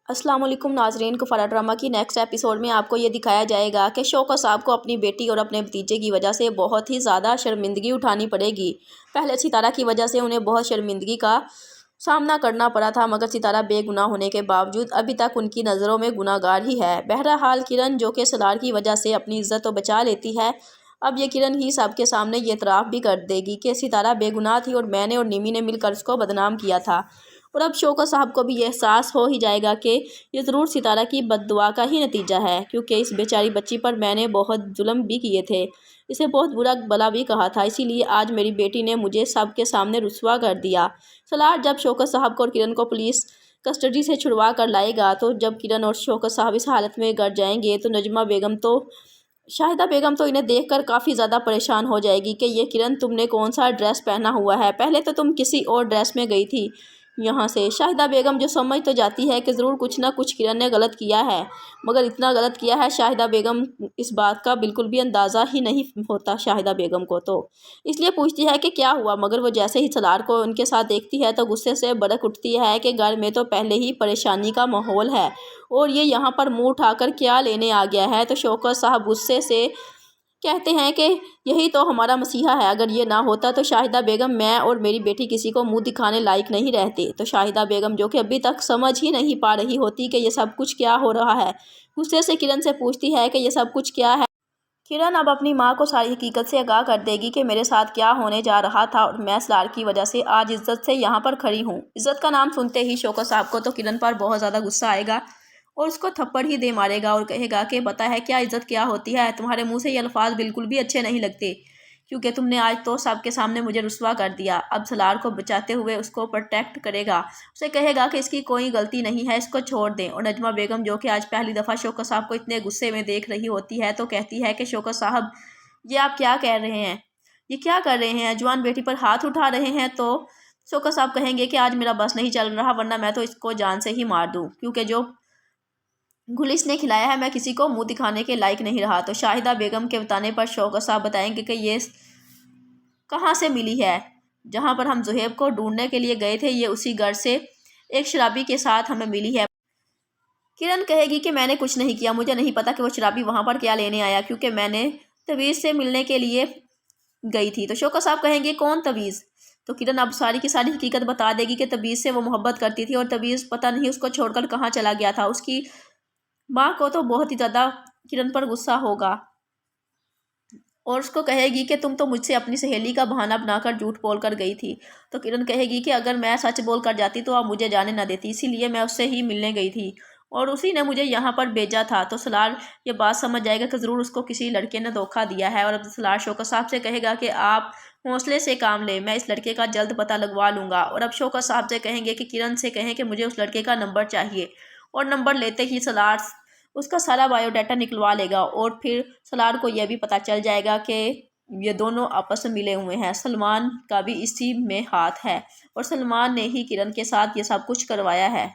अस्सलाम वालेकुम नाजरीन, कुफारा ड्रामा की नेक्स्ट एपिसोड में आपको ये दिखाया जाएगा कि शौकत साहब को अपनी बेटी और अपने भतीजे की वजह से बहुत ही ज़्यादा शर्मिंदगी उठानी पड़ेगी। पहले सितारा की वजह से उन्हें बहुत शर्मिंदगी का सामना करना पड़ा था, मगर सितारा बेगुनाह होने के बावजूद अभी तक उनकी नज़रों में गुनाहगार ही है। बहरहाल किरण जो कि सलार की वजह से अपनी इज़्ज़त तो बचा लेती है, अब ये किरण ही सबके सामने ये इतराफ़ भी कर देगी कि सितारा बेगुनाह थी और मैंने और निमी ने मिलकर उसको बदनाम किया था। और अब शौकत साहब को भी ये एहसास हो ही जाएगा कि ये ज़रूर सितारा की बद्दुआ का ही नतीजा है, क्योंकि इस बेचारी बच्ची पर मैंने बहुत जुल्म भी किए थे, इसे बहुत बुरा भला भी कहा था, इसीलिए आज मेरी बेटी ने मुझे सबके सामने रुसवा कर दिया। सलार जब शौकत साहब को और किरण को पुलिस कस्टडी से छुड़वा कर लाएगा, तो जब किरण और शौकत साहब इस हालत में गिर जाएंगे तो शाहिदा बेगम तो इन्हें देखकर काफ़ी ज़्यादा परेशान हो जाएगी कि ये किरण, तुमने कौन सा ड्रेस पहना हुआ है, पहले तो तुम किसी और ड्रेस में गई थी यहाँ से। शाहिदा बेगम जो समझ तो जाती है कि ज़रूर कुछ ना कुछ किरण ने गलत किया है, मगर इतना गलत किया है शाहिदा बेगम इस बात का बिल्कुल भी अंदाज़ा ही नहीं होता शाहिदा बेगम को, तो इसलिए पूछती है कि क्या हुआ। मगर वो जैसे ही सलार को उनके साथ देखती है तो गुस्से से भड़क उठती है कि घर में तो पहले ही परेशानी का माहौल है और ये यहाँ पर मुँह उठाकर क्या लेने आ गया है। तो शौकत साहब गुस्से से कहते हैं कि यही तो हमारा मसीहा है, अगर ये ना होता तो शाहिदा बेगम, मैं और मेरी बेटी किसी को मुंह दिखाने लायक नहीं रहती। तो शाहिदा बेगम जो कि अभी तक समझ ही नहीं पा रही होती कि ये सब कुछ क्या हो रहा है, गुस्से से किरण से पूछती है कि ये सब कुछ क्या है। किरण अब अपनी माँ को सारी हकीकत से आगाह कर देगी कि मेरे साथ क्या होने जा रहा था और मैं सलार की वजह से आज इज्जत से यहाँ पर खड़ी हूँ। इज्जत का नाम सुनते ही शौकत साहब को तो किरण पर बहुत ज़्यादा गुस्सा आएगा और उसको थप्पड़ ही दे मारेगा और कहेगा कि पता है क्या इज्जत क्या होती है, तुम्हारे मुंह से ये अल्फाज बिल्कुल भी अच्छे नहीं लगते, क्योंकि तुमने आज तो सबके सामने मुझे रुसवा कर दिया। अब सलार को बचाते हुए उसको प्रोटेक्ट करेगा, उसे कहेगा कि इसकी कोई गलती नहीं है, इसको छोड़ दें। और नजमा बेगम जो कि आज पहली दफ़ा शौकत साहब को इतने गुस्से में देख रही होती है तो कहती है कि शौकत साहब, ये आप क्या कह रहे हैं, ये क्या कर रहे हैं, जवान बेटी पर हाथ उठा रहे हैं। तो शौकत साहब कहेंगे कि आज मेरा बस नहीं चल रहा, वरना मैं तो इसको जान से ही मार दूँ, क्योंकि जो घुल इसने खिलाया है मैं किसी को मुंह दिखाने के लायक नहीं रहा। तो शाहिदा बेगम के बताने पर शौकत साहब बताएंगे कि ये कहाँ से मिली है, जहाँ पर हम ज़ुहैब को ढूंढने के लिए गए थे, ये उसी घर से एक शराबी के साथ हमें मिली है। किरण कहेगी कि मैंने कुछ नहीं किया, मुझे नहीं पता कि वो शराबी वहाँ पर क्या लेने आया, क्योंकि मैंने तवीज़ से मिलने के लिए गई थी। तो शौकत साहब कहेंगे कौन तवीज़। तो किरण अब सारी की सारी हकीकत बता देगी कि तवीज़ से वो मोहब्बत करती थी और तवीज़ पता नहीं उसको छोड़कर कहाँ चला गया था। उसकी माँ को तो बहुत ही ज़्यादा किरण पर गुस्सा होगा और उसको कहेगी कि तुम तो मुझसे अपनी सहेली का बहाना बनाकर झूठ बोल कर गई थी। तो किरण कहेगी कि अगर मैं सच बोल कर जाती तो आप मुझे जाने ना देती, इसीलिए मैं उससे ही मिलने गई थी और उसी ने मुझे यहाँ पर भेजा था। तो सलार ये बात समझ जाएगा कि ज़रूर उसको किसी लड़के ने धोखा दिया है और अब सलार शौकत साहब से कहेगा कि आप हौसले से काम लें, मैं इस लड़के का जल्द पता लगवा लूँगा। और अब शौकत साहब से कहेंगे कि किरण से कहें कि मुझे उस लड़के का नंबर चाहिए, और नंबर लेते ही सलार उसका सारा बायोडाटा निकलवा लेगा और फिर सलार को यह भी पता चल जाएगा कि ये दोनों आपस में मिले हुए हैं, सलमान का भी इसी में हाथ है और सलमान ने ही किरण के साथ ये सब कुछ करवाया है।